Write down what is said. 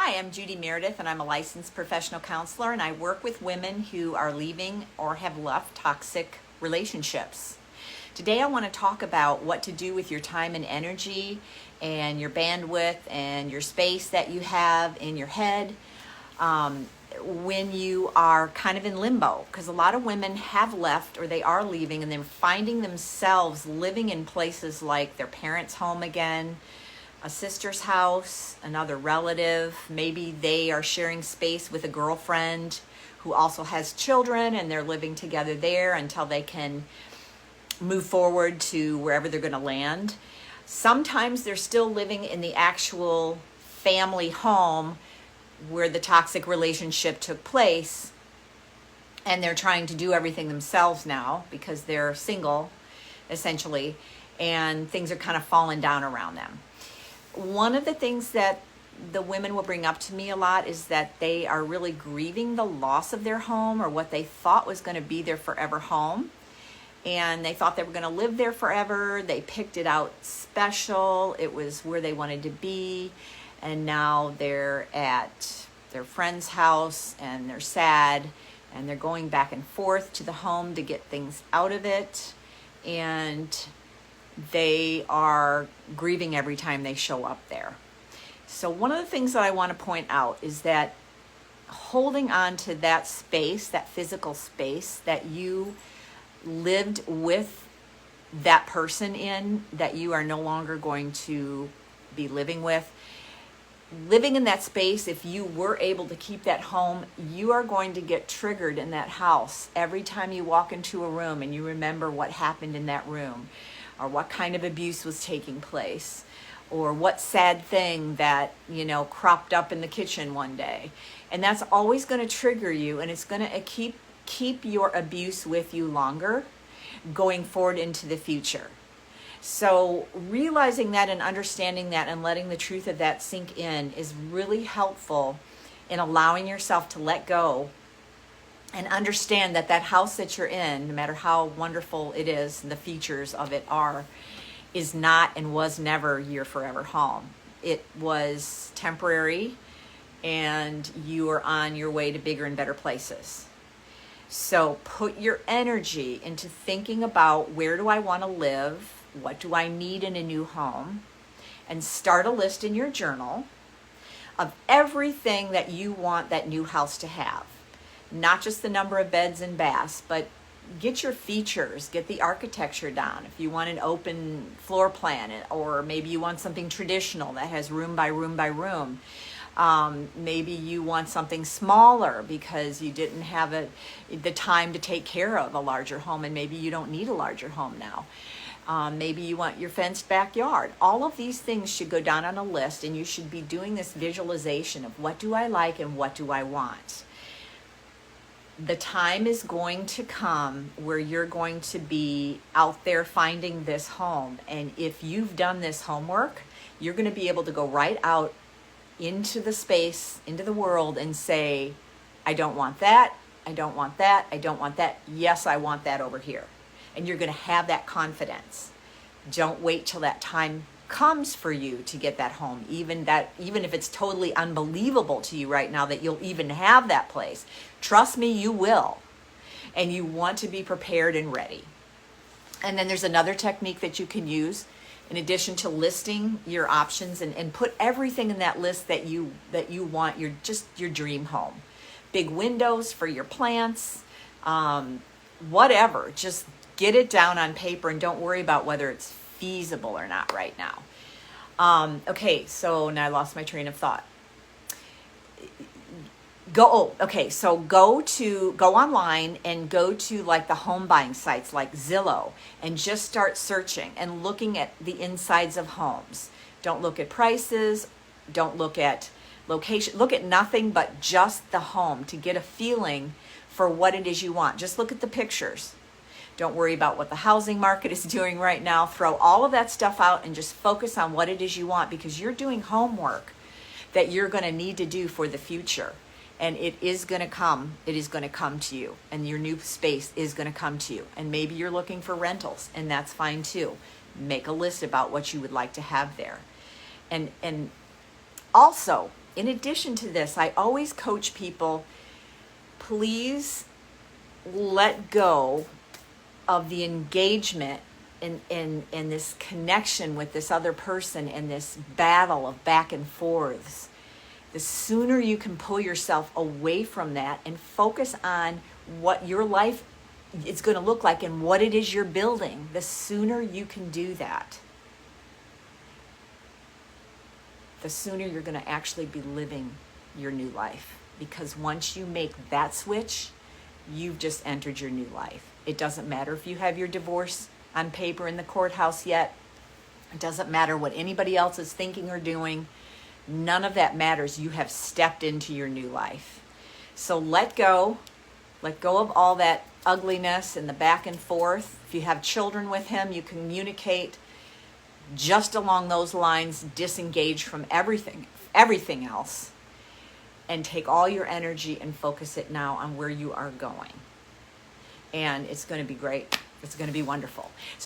Hi, I'm Judy Meredith, and I'm a licensed professional counselor, and I work with women who are leaving or have left toxic relationships. Today, I want to talk about what to do with your time and energy and your bandwidth and your space that you have in your head when you are kind of in limbo. Because a lot of women have left or they are leaving, and they're finding themselves living in places like their parents' home again, a sister's house, another relative. Maybe they are sharing space with a girlfriend who also has children, and they're living together there until they can move forward to wherever they're going to land. Sometimes they're still living in the actual family home where the toxic relationship took place, and they're trying to do everything themselves now because they're single, essentially, and things are kind of falling down around them. One of the things that the women will bring up to me a lot is that they are really grieving the loss of their home, or what they thought was going to be their forever home. And they thought they were going to live there forever. They picked it out special. It was where they wanted to be. And now they're at their friend's house and they're sad, and they're going back and forth to the home to get things out of it. And they are grieving every time they show up there. So one of the things that I want to point out is that holding on to that space, that physical space that you lived with that person in, that you are no longer going to be living with, living in that space, if you were able to keep that home, you are going to get triggered in that house every time you walk into a room and you remember what happened in that room, or what kind of abuse was taking place, or what sad thing that, cropped up in the kitchen one day. And that's always going to trigger you, and it's going to keep your abuse with you longer going forward into the future. So realizing that and understanding that and letting the truth of that sink in is really helpful in allowing yourself to let go and understand that that house that you're in, no matter how wonderful it is and the features of it are, is not and was never your forever home. It was temporary, and you are on your way to bigger and better places. So put your energy into thinking about, where do I want to live? What do I need in a new home? And start a list in your journal of everything that you want that new house to have. Not just the number of beds and baths, but get your features, get the architecture down. If you want an open floor plan, or maybe you want something traditional that has room by room by room. Maybe you want something smaller because you didn't have the time to take care of a larger home, and maybe you don't need a larger home now. Maybe you want your fenced backyard. All of these things should go down on a list, and you should be doing this visualization of, what do I like and what do I want? The time is going to come where you're going to be out there finding this home. And if you've done this homework, you're going to be able to go right out into the space, into the world, and say, I don't want that, I don't want that, I don't want that. Yes, I want that over here. And you're going to have that confidence. Don't wait till that time comes for you to get that home, even if it's totally unbelievable to you right now that you'll even have that place. Trust me, you will. And you want to be prepared and ready. And then there's another technique that you can use in addition to listing your options, and put everything in that list that you want, your dream home. Big windows for your plants, whatever. Just get it down on paper, and don't worry about whether it's feasible or not right now. Okay, so now I lost my train of thought. Go online and go to like the home buying sites like Zillow, and just start searching and looking at the insides of homes. Don't look at prices, don't look at location, look at nothing but just the home to get a feeling for what it is you want. Just look at the pictures. Don't worry about what the housing market is doing right now. Throw all of that stuff out and just focus on what it is you want, because you're doing homework that you're going to need to do for the future. And it is going to come. It is going to come to you. And your new space is going to come to you. And maybe you're looking for rentals, and that's fine too. Make a list about what you would like to have there. And also, In addition to this, I always coach people, please let go of the engagement in this connection with this other person and this battle of back and forths. The sooner you can pull yourself away from that and focus on what your life is going to look like and what it is you're building, the sooner you can do that, the sooner you're going to actually be living your new life. Because once you make that switch, you've just entered your new life. It doesn't matter if you have your divorce on paper in the courthouse yet. It doesn't matter what anybody else is thinking or doing. None of that matters. You have stepped into your new life. So let go. Let go of all that ugliness and the back and forth. If you have children with him, you communicate just along those lines, disengage from everything else, and take all your energy and focus it now on where you are going. And it's going to be great. It's going to be wonderful.